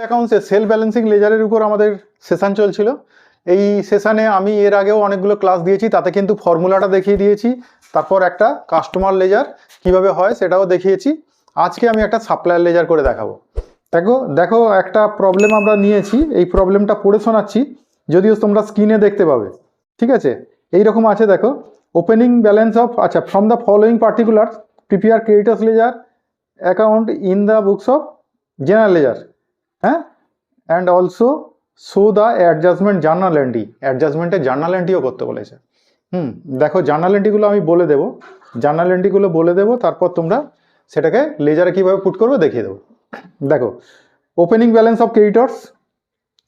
অ্যাকাউন্টসে sell balancing লেজারের উপর আমাদের session চলছিল। এই সেশনে আমি এর আগেও অনেকগুলো ক্লাস দিয়েছি, তাতে কিন্তু ফর্মুলাটা দেখিয়ে দিয়েছি, তারপর একটা কাস্টমার লেজার কিভাবে হয় সেটাও দেখিয়েছি। আজকে আমি একটা সাপ্লায়ার লেজার করে দেখাবো। দেখো দেখো একটা প্রবলেম আমরা নিয়েছি, এই প্রবলেমটা পড়ে শোনাচ্ছি, যদিও তোমরা স্ক্রিনে দেখতে পাবে। ঠিক আছে, এইরকম আছে দেখো, ওপেনিং ব্যালেন্স অফ, আচ্ছা, from the following particular prepare creditors ledger account in the books of general ledger, হ্যাঁ, and also show the adjustment journal entry. অ্যাডজাস্টমেন্টের জার্নাল এন্ট্রিও করতে বলেছে। দেখো জার্নাল এন্ট্রিগুলো আমি বলে দেবো, জার্নাল এন্ট্রিগুলো বলে দেবো, তারপর তোমরা সেটাকে লেজারে কীভাবে পুট করবে দেখিয়ে দেবো। দেখো, ওপেনিং ব্যালেন্স অফ ক্রেডিটর্স,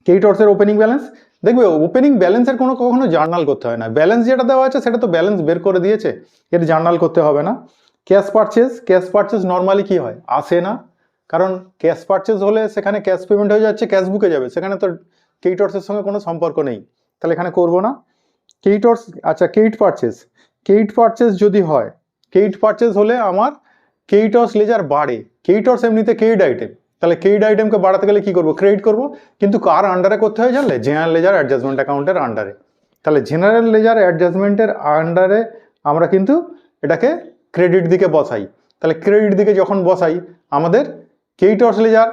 ক্রেডিটর্সের ওপেনিং ব্যালেন্স, দেখবে ওপেনিং ব্যালেন্সের কখনো জার্নাল করতে হয় না, ব্যালেন্স যেটা দেওয়া আছে সেটা তো ব্যালেন্স বের করে দিয়েছে, এর জার্নাল করতে হবে না। Cash purchase, cash purchase normally কি হয়, আসে না, কারণ ক্যাশ পারচেজ হলে সেখানে ক্যাশ পেমেন্ট হয়ে যাচ্ছে, ক্যাশ বুকে যাবে, সেখানে তো ক্রেডিটর্সের সঙ্গে কোনো সম্পর্ক নেই, তাহলে এখানে করবো না। ক্রেডিটর্স, আচ্ছা, ক্রেডিট পারচেজ, ক্রেডিট পারচেজ যদি হয়, ক্রেডিট পারচেজ হলে আমার ক্রেডিটর্স লেজার বাড়ে, ক্রেডিটর্স এমনিতে ক্রেডিট আইটেম, তাহলে ক্রেডিট আইটেমকে বাড়াতে গেলে কি করবো, ক্রেডিট করবো, কিন্তু কার আন্ডারে করতে হয় জানলে, জেনারেল লেজার অ্যাডজাস্টমেন্ট অ্যাকাউন্টের আন্ডারে। তাহলে জেনারেল লেজার অ্যাডজাস্টমেন্টের আন্ডারে আমরা কিন্তু এটাকে ক্রেডিট দিকে বসাই, তাহলে ক্রেডিট দিকে যখন বসাই আমাদের ক্রেডিটর্স লেজার,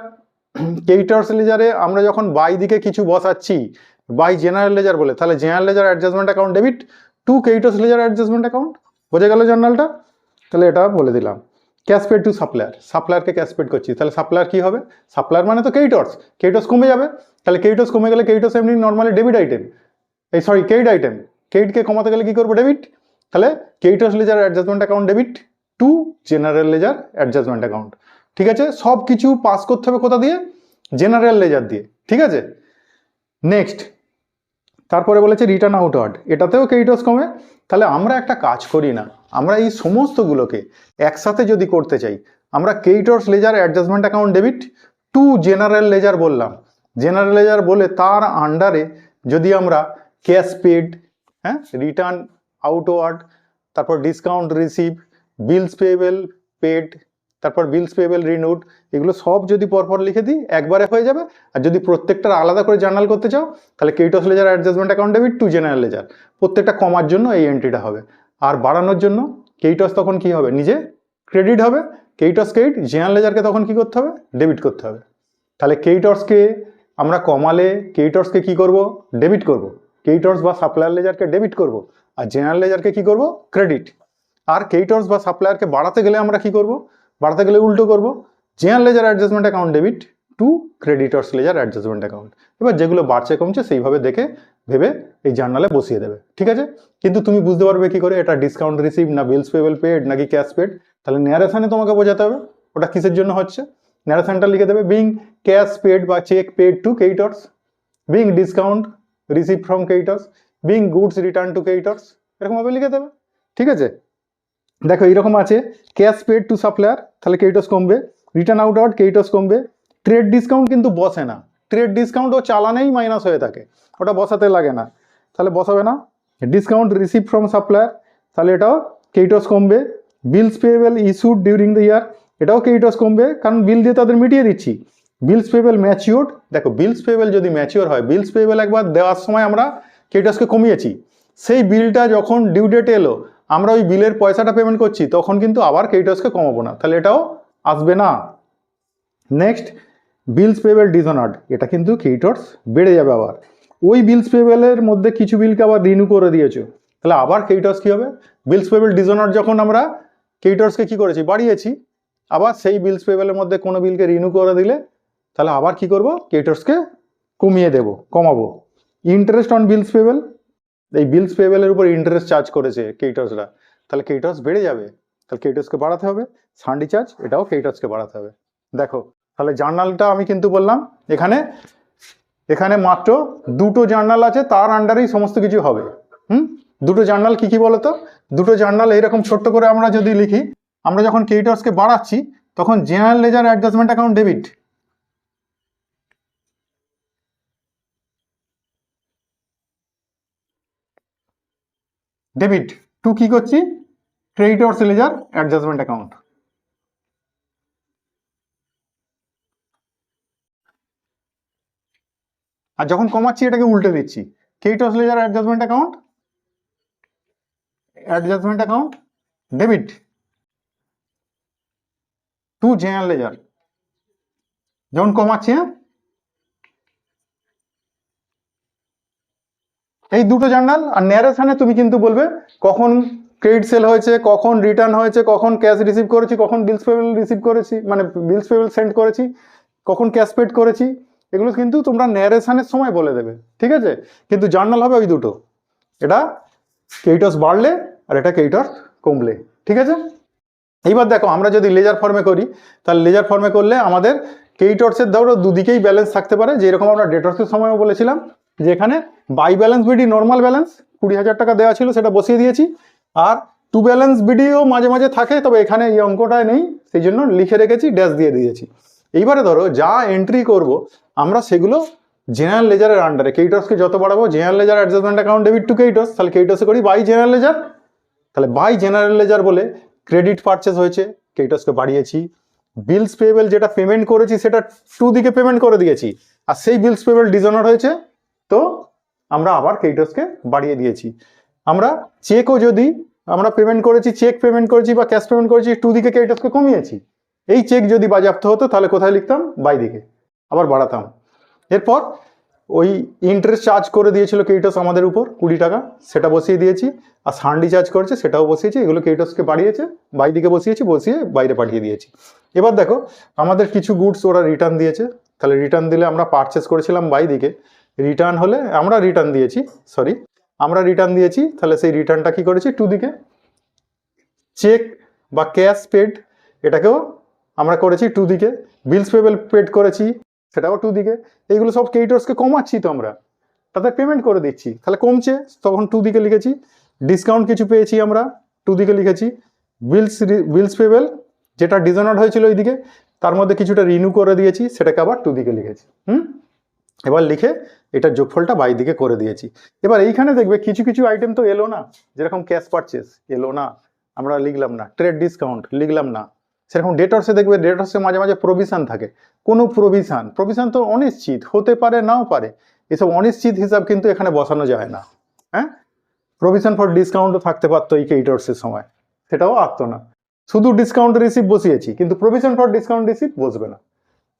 ক্রেডিটর্স লেজারে আমরা যখন বাই দিকে কিছু বসাচ্ছি, বাই জেনারেল লেজার বলে, তাহলে general ledger adjustment account debit to creditors ledger adjustment account, বোঝা গেল জার্নালটা? তাহলে এটা বলে দিলাম। ক্যাশ পেড টু সাপ্লায়ার, সাপ্লায়ারকে ক্যাশ পেড করছি, তাহলে সাপ্লায়ার কি হবে, সাপ্লায়ার মানে তো ক্রেডিটর্স, ক্রেডিটর্স কমে যাবে, তাহলে ক্রেডিটর্স কমে গেলে ক্রেডিটর্স এমনি নর্মালি ডেবিট আইটেম, এই সরি ক্রেডিট আইটেম, ক্রেডিটকে কমাতে গেলে কি করবো, ডেবিট, তাহলে creditors ledger adjustment account debit to general ledger adjustment account. ঠিক আছে, সব কিছু পাস করতে হবে কোথা দিয়ে, জেনারেল লেজার দিয়ে। ঠিক আছে, নেক্সট, তারপরে বলেছে রিটার্ন আউটওয়ার্ড, এটাতেও ক্রেডিটর্স কমে, তাহলে আমরা একটা কাজ করি না, আমরা এই সমস্তগুলোকে একসাথে যদি করতে চাই, আমরা creditors ledger adjustment account debit to general ledger বললাম, জেনারেল লেজার বলে তার আন্ডারে যদি আমরা ক্যাশ পেড, হ্যাঁ, রিটার্ন আউটওয়ার্ড, তারপর discount receive, bills payable paid, তারপর বিলস পেয়েবল রিনিউড, এগুলো সব যদি পরপর লিখে দিই একবারে হয়ে যাবে। আর যদি প্রত্যেকটার আলাদা করে জার্নাল করতে চাও, তাহলে creditors ledger adjustment account debit to general ledger, প্রত্যেকটা কমার জন্য এই এন্ট্রিটা হবে, আর বাড়ানোর জন্য ক্রেডিটর্স তখন কি হবে, নিজে ক্রেডিট হবে, ক্রেডিটর্স ক্রেডিট, জেনারেল লেজারকে তখন কি করতে হবে, ডেবিট করতে হবে। তাহলে ক্রেডিটর্সকে আমরা কমালে ক্রেডিটর্সকে কি করব, ডেবিট করব, ক্রেডিটর্স বা সাপ্লায়ার লেজারকে ডেবিট করব, আর জেনারেল লেজারকে কি করব, ক্রেডিট। আর ক্রেডিটর্স বা সাপ্লায়ারকে বাড়াতে গেলে আমরা কি করব, বাড়াতে গেলে উল্টো করব, general ledger adjustment account debit to creditors ledger adjustment account. এবার যেগুলো বাড়ছে কমছে সেইভাবে দেখে ভেবে এই জার্নালে বসিয়ে দেবে। ঠিক আছে, কিন্তু তুমি বুঝতে পারবে কি করে এটা ডিসকাউন্ট রিসিভ না বিলস পেয়েবল পেড নাকি ক্যাশ পেড, তাহলে ন্যারেশনে তোমাকে বোঝাতে হবে ওটা কিসের জন্য হচ্ছে, ন্যারেশনটা লিখে দেবে, বিং ক্যাশ পেড বা cheque paid to creditors, being discount receive from creditors, being goods return to creditors, এরকমভাবে লিখে দেবে। ঠিক আছে, দেখো এইরকম আছে, ক্যাশ পেড টু সাপ্লায়ার, তাহলে ক্রেডিটর্স কমবে, রিটার্ন আউটওয়ার্ড ক্রেডিটর্স কমবে, ট্রেড ডিসকাউন্ট কিন্তু বসে না, ট্রেড ডিসকাউন্ট ও চালানেই মাইনাস হয়ে থাকে, ওটা বসাতে লাগে না, তাহলে বসাবে না। ডিসকাউন্ট রিসিভ ফ্রম সাপ্লায়ার, তাহলে এটাও ক্রেডিটর্স কমবে। Bills payable issued during the year, এটাও ক্রেডিটর্স কমবে, কারণ বিল দিয়ে তাদের মিটিয়ে দিচ্ছি। বিলস পেয়েবল ম্যাচিওর্ড, দেখো বিলস পেয়েবল যদি ম্যাচিওর হয়, বিলস পেয়েবল একবার দেওয়ার সময় আমরা ক্রেডিটর্সকে কমিয়েছি, সেই বিলটা যখন ডিউ ডেট এলো আমরা ওই বিলের পয়সাটা পেমেন্ট করছি, তখন কিন্তু আবার ক্রেডিটর্সকে কমাবো না, তাহলে এটাও আসবে না। নেক্সট, বিলস পেয়েবল ডিসঅনার্ড, এটা কিন্তু ক্রেডিটর্স বেড়ে যাবে আবার, ওই বিলস পেয়েবলের মধ্যে কিছু বিলকে আবার রিনিউ করে দিয়েছো, তাহলে আবার ক্রেডিটর্স কি হবে, বিলস পেয়েবল ডিসঅনার্ড যখন আমরা ক্রেডিটর্সকে কি করেছি, বাড়িয়েছি, আবার সেই বিলস পেয়েবলের মধ্যে কোনো বিলকে রিনিউ করে দিলে তাহলে আবার কি করব, ক্রেডিটর্সকে কমিয়ে দেব, কমাবো। ইন্টারেস্ট অন বিলস পেয়েবল, এই বিলস পেয়েবলের উপর ইন্টারেস্ট চার্জ করেছে ক্রেডিটর্সরা, তাহলে ক্রেডিটর্স বেড়ে যাবে, তাহলে ক্রেডিটর্সকে বাড়াতে হবে। সান্ডি চার্জ, এটাও ক্রেডিটর্সকে বাড়াতে হবে। দেখো তাহলে জার্নালটা আমি কিন্তু বললাম এখানে মাত্র দুটো জার্নাল আছে, তার আন্ডারেই সমস্ত কিছু হবে। দুটো জার্নাল কি কি বলতো, দুটো জার্নাল এইরকম ছোট্ট করে আমরা যদি লিখি, আমরা যখন ক্রেডিটর্সকে বাড়াচ্ছি তখন general ledger adjustment account debit, debit to কি করছি, ক্রেডিটর্স লেজার অ্যাডজাস্টমেন্ট অ্যাকাউন্ট। আর যখন কমাচ্ছি এটাকে উল্টে দিচ্ছি। Creditors ledger adjustment account debit to general ledger, যখন কমাচ্ছি, হ্যাঁ এই দুটো জার্নাল। আর ন্যারেশনে তুমি কিন্তু বলবে কখন ক্রেডিট সেল হয়েছে, কখন রিটার্ন হয়েছে, কখন ক্যাশ রিসিভ করেছি, কখন বিলস পেবল রিসিভ করেছি, মানে বিলস পেবল সেন্ড করেছি, কখন ক্যাশ পেড করেছি, এগুলো কিন্তু তোমরা ন্যারেশনের সময় বলে দেবে, ঠিক আছে? কিন্তু জার্নাল হবে ওই দুটো, এটা কেইটস বাড়লে আর এটা কেইটস কমলে, ঠিক আছে? এইবার দেখো আমরা যদি লেজার ফর্মে করি, তাহলে লেজার ফর্মে করলে আমাদের কেইটসের ধরো দুদিকেই ব্যালেন্স থাকতে পারে, যেরকম আমরা ডেটর্সের সময়ও বলেছিলাম যে এখানে by balance BD normal balance 20,000 টাকা দেওয়া ছিল, সেটা বসিয়ে দিয়েছি। আর টু ব্যালেন্স বিডিও মাঝে মাঝে থাকে, তবে এখানে এই অঙ্কটায় নেই, সেই জন্য লিখে রেখেছি, ড্যাশ দিয়ে দিয়েছি। এইবারে ধরো যা এন্ট্রি করব আমরা সেগুলো জেনারেল লেজারের আন্ডারে, কেইটসকে যত বাড়াবো general ledger adjustment account debit to creditors, তাহলে কেইটসে করি বাই জেনারেল লেজার, তাহলে বাই জেনারেল লেজার বলে ক্রেডিট পারচেস হয়েছে, কেইটসকে বাড়িয়েছি। বিলস পেয়েবল যেটা পেমেন্ট করেছি সেটা টু দিকে পেমেন্ট করে দিয়েছি, আর সেই বিলস পেয়েবল ডিজনার হয়েছে, তো আমরা আবার কেইটসকে বাড়িয়ে দিয়েছি। আমরা চেকও যদি আমরা পেমেন্ট করেছি, চেক পেমেন্ট করেছি বা ক্যাশ পেমেন্ট করেছি, টু দিকে কেইটসকে কমিয়েছি। এই চেক যদি বাজেয়াপ্ত হতো তাহলে কোথায় লিখতাম? বাই দিকে, আবার বাড়াতাম। এরপর ওই ইন্টারেস্ট চার্জ করে দিয়েছিল কেইটস আমাদের উপর 20 টাকা, সেটা বসিয়ে দিয়েছি। আর সান্ডি চার্জ করেছে সেটাও বসিয়েছি, এগুলো কেইটসকে বাড়িয়েছে, বাই দিকে বসিয়েছি, বসিয়ে বাইরে পাঠিয়ে দিয়েছি। এবার দেখো আমাদের কিছু গুডস ওরা রিটার্ন দিয়েছে, তাহলে রিটার্ন দিলে আমরা পারচেস করেছিলাম বাই দিকে, রিটার্ন হলে আমরা রিটার্ন দিয়েছি, তাহলে সেই রিটার্নটা কি করেছি? টু দিকে। চেক বা ক্যাশ পেড এটাকেও আমরা করেছি টু দিকে, বিলস পেবল পেড করেছি সেটাও টু দিকে। এইগুলো সব কেইটসকে কমাচ্ছি তো আমরা, তাদের পেমেন্ট করে দিচ্ছি, তাহলে কমছে, তখন টু দিকে লিখেছি। ডিসকাউন্ট কিছু পেয়েছি আমরা, টু দিকে লিখেছি। বিলস পেবল যেটা ডিজনার্ড হয়েছিল ওইদিকে, তার মধ্যে কিছুটা রিনিউ করে দিয়েছি, সেটাকে আবার টু দিকে লিখেছি। এবার লিখে এটার যোগফলটা বাই দিকে করে দিয়েছি। এবার এইখানে দেখবে কিছু কিছু আইটেম তো এলো না, যেরকম ক্যাশ পারচেস এলো না, আমরা লিখলাম না। ট্রেড ডিসকাউন্ট লিখলাম না। সেরকম ডেটর্সে দেখবে, ডেটর্সে মাঝে মাঝে প্রভিশন থাকে, কোনো প্রভিশন তো অনিশ্চিত হতে পারে, নাও পারে, এসব অনিশ্চিত হিসাব কিন্তু এখানে বসানো যায় না। হ্যাঁ, প্রভিশন ফর ডিসকাউন্টও থাকতে পারতো এই কেইটসের সময়, সেটাও আসতো না। শুধু ডিসকাউন্ট রিসিভ বসিয়েছি, কিন্তু প্রভিশন ফর ডিসকাউন্ট রিসিভ বসবে না,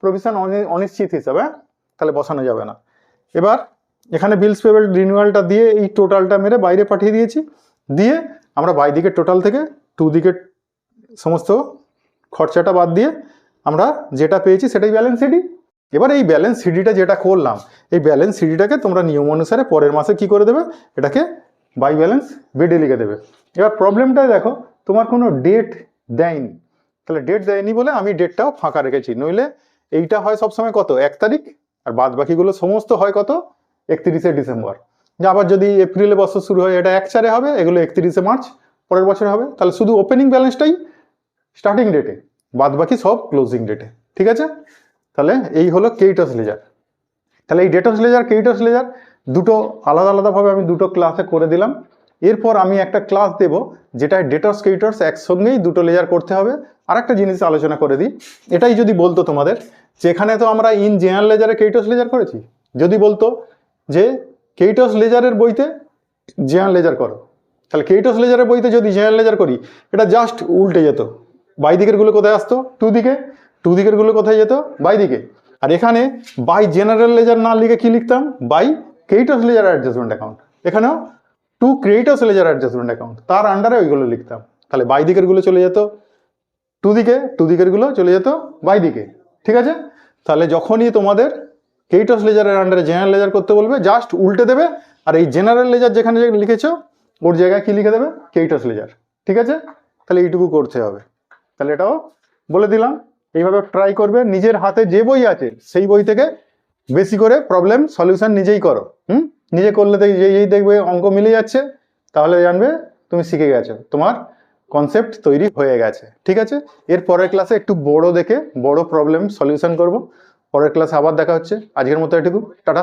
প্রভিশন অনিশ্চিত হিসাবে, তাহলে বসানো যাবে না। এবার এখানে বিলস পেবল রিনিউয়ালটা দিয়ে এই টোটালটা মেরে বাইরে পাঠিয়ে দিয়েছি, দিয়ে আমরা বাই দিকের টোটাল থেকে টু দিকের সমস্ত খরচাটা বাদ দিয়ে আমরা যেটা পেয়েছি সেটাই ব্যালেন্স সিডি। এবার এই ব্যালেন্স সিডিটা যেটা করলাম, এই ব্যালেন্স সিডিটাকে তোমরা নিয়ম অনুসারে পরের মাসে কি করে দেবে? এটাকে বাই ব্যালেন্স বিডি লিখে দেবে। এবার প্রবলেমটায় দেখো তোমার কোনো ডেট দেয়নি, তাহলে ডেট দেয়নি বলে আমি ডেটটাও ফাঁকা রেখেছি, নইলে এইটা হয় সবসময় কত? 1 তারিখ, আর বাদ বাকিগুলো সমস্ত হয় কত? 31শে ডিসেম্বর। যে আবার যদি এপ্রিলে বছর শুরু হয় এটা 1/4 হবে, এগুলো 31শে মার্চ পরের বছর হবে, তাহলে শুধু ওপেনিং ব্যালেন্সটাই স্টার্টিং ডেটে, বাদ বাকি সব ক্লোজিং ডেটে, ঠিক আছে? তাহলে এই হলো কেইটস লেজার। তাহলে এই ডেটস লেজার, কেইটস লেজার দুটো আলাদা আলাদাভাবে আমি দুটো ক্লাসে করে দিলাম। এরপর আমি একটা ক্লাস দেব যেটা ডেটস কেইটস একসঙ্গেই দুটো লেজার করতে হবে। আর একটা জিনিস আলোচনা করে দিই, এটাই যদি বলতো তোমাদের যেখানে তো আমরা ইন জেনারেল লেজারে কেইটস লেজার করেছি, যদি বলতো যে কেইটস লেজারের বইতে জেনারেল লেজার করো, তাহলে কেইটস লেজারের বইতে যদি জেনারেল লেজার করি, এটা জাস্ট উল্টে যেত। বাই দিকের গুলো কোথায় আসতো? টু দিকে। টু দিকের গুলো কোথায় যেত? বাই দিকে। আর এখানে বাই জেনারেল লেজার না লিখে কি লিখতাম? By creditors ledger adjustment account. এখানেও to credits ledger adjustment account, তার আন্ডারে ওইগুলো লিখতাম। তাহলে বাই দিকের গুলো চলে যেত টু দিকে, টু দিকের গুলো চলে যেত বাই দিকে, ঠিক আছে? তাহলে যখনই তোমাদের কেইটস লেজারের আন্ডারে জেনারেল লেজার করতে বলবে, জাস্ট উল্টে দেবে, আর এই জেনারেল লেজার যেখানে লিখেছো ওর জায়গায় কি লিখে দেবে? কেইটস লেজার, ঠিক আছে? তাহলে এইটুকু করতে হবে। তাহলে এটাও বলে দিলাম, এইভাবে ট্রাই করবে। নিজের হাতে যে বই আছে সেই বই থেকে বেশি করে প্রবলেম সলিউশন নিজেই করো। নিজে করলে যেই দেখবে অঙ্ক মিলে যাচ্ছে, তাহলে জানবে তুমি শিখে গেছো, তোমার কনসেপ্ট তৈরি হয়ে গেছে, ঠিক আছে? এর পরের ক্লাসে একটু বড় দেখে বড় প্রবলেম সলিউশন করব। পরের ক্লাসে আবার দেখা হচ্ছে। আজকের মতো এটুকু, টাটা।